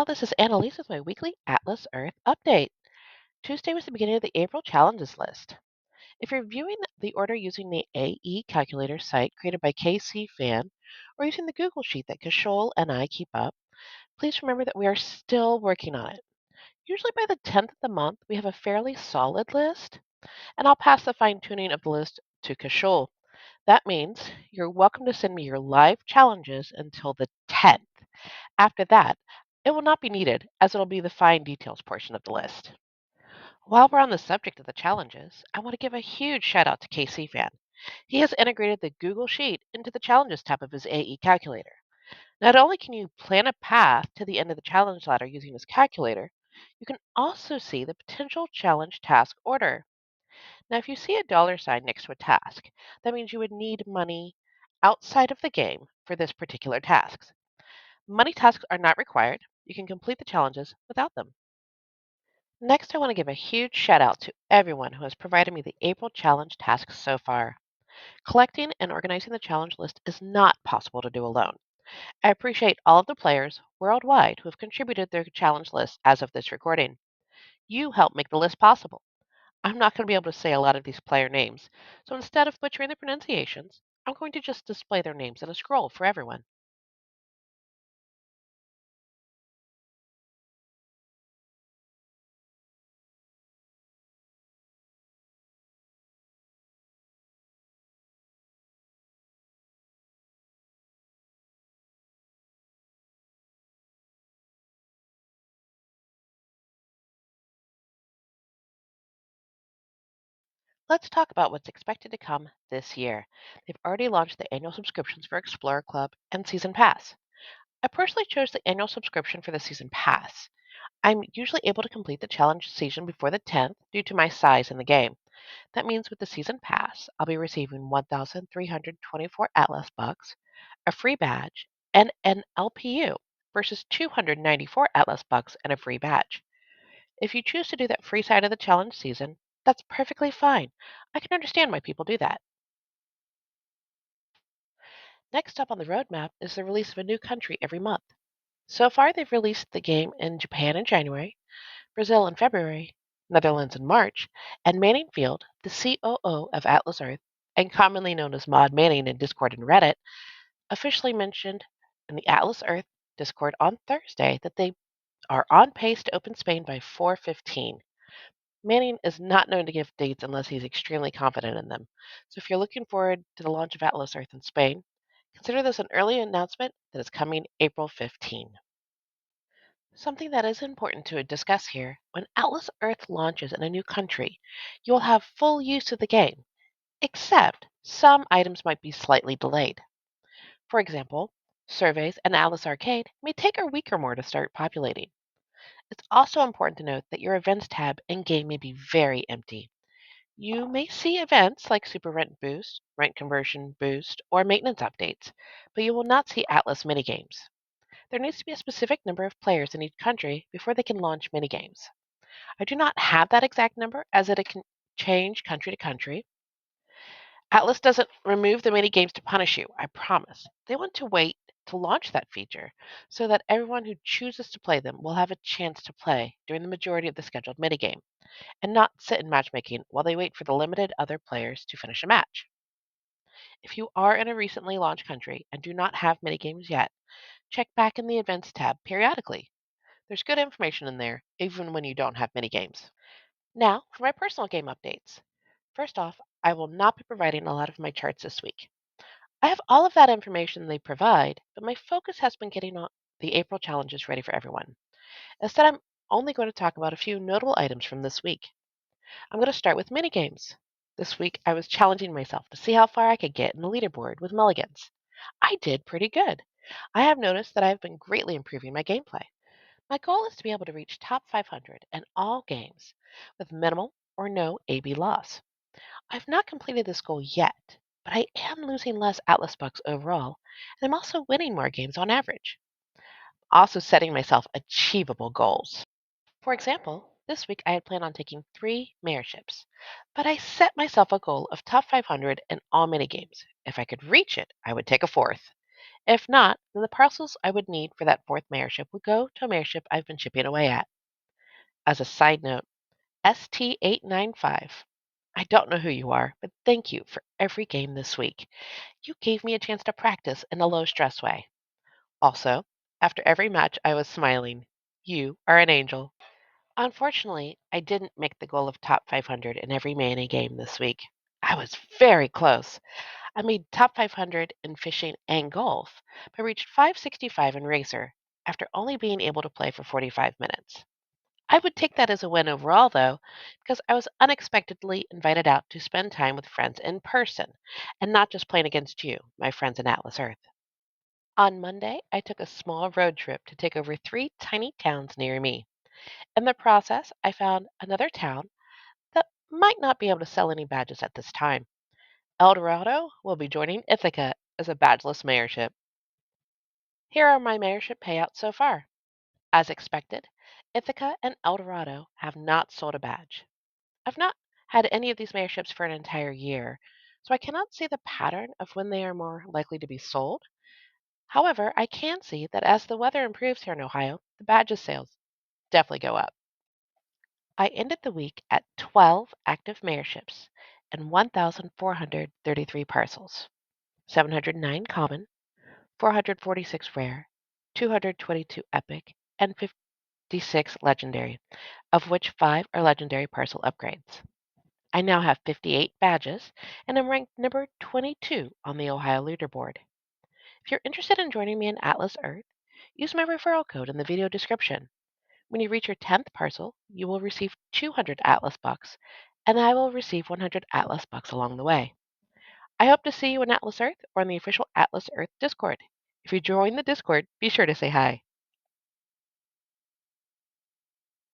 all. This is Annalise with my weekly Atlas Earth update. Tuesday was the beginning of the April challenges list. If you're viewing the order using the AE calculator site created by KC Fan or using the Google sheet that Kishol and I keep up, please remember that we are still working on it. Usually by the 10th of the month, we have a fairly solid list, and I'll pass the fine tuning of the list to Kishol. That means you're welcome to send me your live challenges until the 10th. After that, it will not be needed as it'll be the fine details portion of the list. While we're on the subject of the challenges, I want to give a huge shout out to KC Fan. He has integrated the Google Sheet into the challenges tab of his AE calculator. Not only can you plan a path to the end of the challenge ladder using his calculator, you can also see the potential challenge task order. Now, if you see a dollar sign next to a task, that means you would need money outside of the game for this particular task. Money tasks are not required. You can complete the challenges without them. Next, I want to give a huge shout out to everyone who has provided me the April challenge tasks so far. Collecting and organizing the challenge list is not possible to do alone. I appreciate all of the players worldwide who have contributed their challenge list as of this recording. You help make the list possible. I'm not going to be able to say a lot of these player names, so instead of butchering the pronunciations, I'm going to just display their names in a scroll for everyone. Let's talk about what's expected to come this year. They've already launched the annual subscriptions for Explorer Club and Season Pass. I personally chose the annual subscription for the Season Pass. I'm usually able to complete the challenge season before the 10th due to my size in the game. That means with the Season Pass, I'll be receiving 1,324 Atlas bucks, a free badge, and an LPU versus 294 Atlas bucks and a free badge. If you choose to do that free side of the challenge season, that's perfectly fine. I can understand why people do that. Next up on the roadmap is the release of a new country every month. So far, they've released the game in Japan in January, Brazil in February, Netherlands in March, and Manning Field, the COO of Atlas Earth, and commonly known as Mod Manning in Discord and Reddit, officially mentioned in the Atlas Earth Discord on Thursday that they are on pace to open Spain by 4:15. Manning is not known to give dates unless he's extremely confident in them. So if you're looking forward to the launch of Atlas Earth in Spain, consider this an early announcement that is coming April 15. Something that is important to discuss here, when Atlas Earth launches in a new country, you will have full use of the game, except some items might be slightly delayed. For example, surveys and Atlas Arcade may take a week or more to start populating. It's also important to note that your events tab in game may be very empty. You may see events like Super Rent Boost, Rent Conversion Boost, or Maintenance Updates, but you will not see Atlas minigames. There needs to be a specific number of players in each country before they can launch minigames. I do not have that exact number as it can change country to country. Atlas doesn't remove the minigames to punish you, I promise. They want to wait to launch that feature so that everyone who chooses to play them will have a chance to play during the majority of the scheduled minigame and not sit in matchmaking while they wait for the limited other players to finish a match. If you are in a recently launched country and do not have minigames yet, check back in the Events tab periodically. There's good information in there, even when you don't have minigames. Now, for my personal game updates. First off, I will not be providing a lot of my charts this week. I have all of that information they provide, but my focus has been getting the April challenges ready for everyone. Instead, I'm only going to talk about a few notable items from this week. I'm going to start with minigames. This week, I was challenging myself to see how far I could get in the leaderboard with mulligans. I did pretty good. I have noticed that I've been greatly improving my gameplay. My goal is to be able to reach top 500 in all games with minimal or no AB loss. I've not completed this goal yet, but I am losing less Atlas bucks overall, and I'm also winning more games on average. Also setting myself achievable goals. For example, this week I had planned on taking 3 mayorships, but I set myself a goal of top 500 in all minigames. If I could reach it, I would take a fourth. If not, then the parcels I would need for that fourth mayorship would go to a mayorship I've been chipping away at. As a side note, ST895, I don't know who you are, but thank you for every game this week. You gave me a chance to practice in a low stress way. Also, after every match, I was smiling. You are an angel. Unfortunately, I didn't make the goal of top 500 in every Mayonnaise game this week. I was very close. I made top 500 in fishing and golf, but reached 565 in Racer after only being able to play for 45 minutes. I would take that as a win overall, though, because I was unexpectedly invited out to spend time with friends in person and not just playing against you, my friends in Atlas Earth. On Monday, I took a small road trip to take over three tiny towns near me. In the process, I found another town that might not be able to sell any badges at this time. El Dorado will be joining Ithaca as a badgeless mayorship. Here are my mayorship payouts so far. As expected, Ithaca and El Dorado have not sold a badge. I've not had any of these mayorships for an entire year, so I cannot see the pattern of when they are more likely to be sold. However, I can see that as the weather improves here in Ohio, the badges sales definitely go up. I ended the week at 12 active mayorships and 1,433 parcels, 709 common, 446 rare, 222 epic, and 56 legendary, of which 5 are legendary parcel upgrades. I now have 58 badges and am ranked number 22 on the Ohio leaderboard. If you're interested in joining me in Atlas Earth, use my referral code in the video description. When you reach your 10th parcel, you will receive 200 Atlas bucks, and I will receive 100 Atlas bucks along the way. I hope to see you in Atlas Earth or on the official Atlas Earth Discord. If you join the Discord, be sure to say hi.